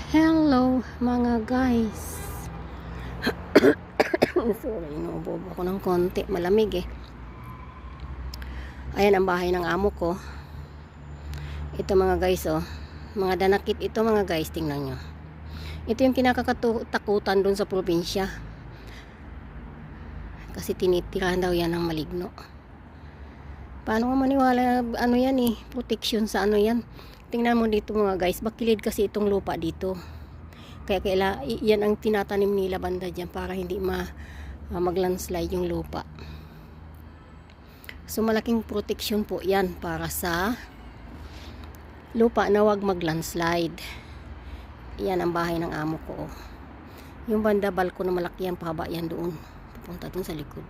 Hello mga guys. Sorry, inuubo ako ng konti. Malamig eh. Ayan ang bahay ng amo ko. Ito mga guys oh. Mga danakit ito mga guys. Tingnan nyo. Ito yung kinakatakutan dun sa probinsya. Kasi tinitirahan daw yan ng maligno. Paano nga maniwala? Ano yan eh. Protection sa ano yan. Tingnan mo dito mga guys. Bakilid kasi itong lupa dito. Kaya yan ang tinatanim nila banda dyan para hindi mag-landslide yung lupa. So malaking protection po yan para sa lupa na wag mag-landslide. Yan ang bahay ng amo ko. Yung banda balko na malaki yan, pahaba yan doon. Pupunta doon sa likod.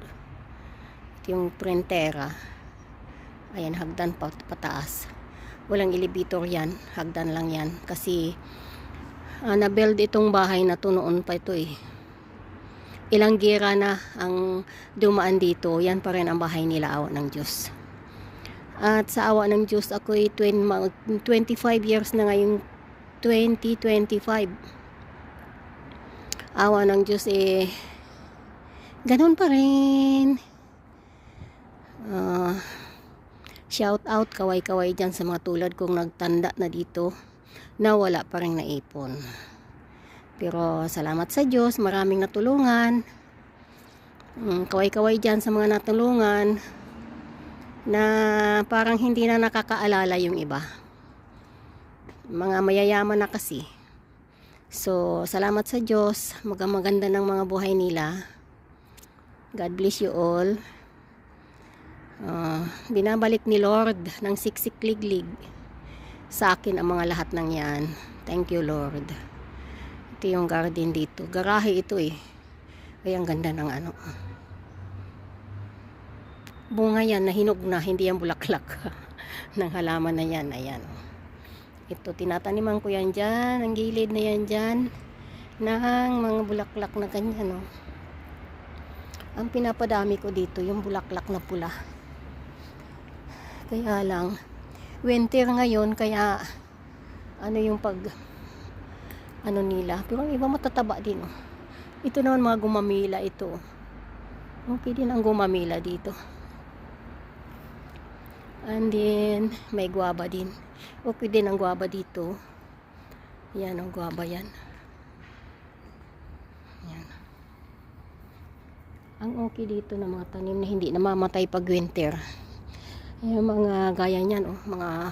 Ito yung prentera. Ayan, hagdan pataas. Walang elevator yan, hagdan lang yan. Kasi na-build itong bahay na to noon pa ito eh. Ilang gira na ang dumaan dito. Yan pa rin ang bahay nila, awa ng Diyos. At sa awa ng Diyos, ako 25 years na ngayong 2025. Awa ng Diyos eh, ganun pa rin. Shout out, kaway-kaway dyan sa mga tulad kong nagtanda na dito na wala pa rin naipon. Pero salamat sa Diyos, maraming natulungan. Kaway-kaway dyan sa mga natulungan na parang hindi na nakakaalala yung iba. Mga mayayaman na kasi. So, salamat sa Diyos. Maganda ng mga buhay nila. God bless you all. Binabalik ni Lord ng siksik-liglig sa akin ang mga lahat ng yan. Thank you Lord. Ito yung garden dito. Garahe ito eh. Ay ang ganda ng ano. Bunga yan na hinog na. Hindi yan bulaklak. ng halaman na yan. Ayan. Ito tinataniman ko yan dyan. Ang gilid na yan dyan. Ng mga bulaklak na ganyan. Oh. Ang pinapadami ko dito yung bulaklak na pula. Kaya lang winter ngayon, kaya ano yung ano nila, pero ang iba matataba din oh. Ito naman mga gumamila ito. Okay din ang gumamila dito. And then may guava din. Okay din ang guava dito. Yan ang guava yan. Yan. Ang okay dito na mga tanim na hindi namamatay pag winter. Yung mga gaya niyan oh, mga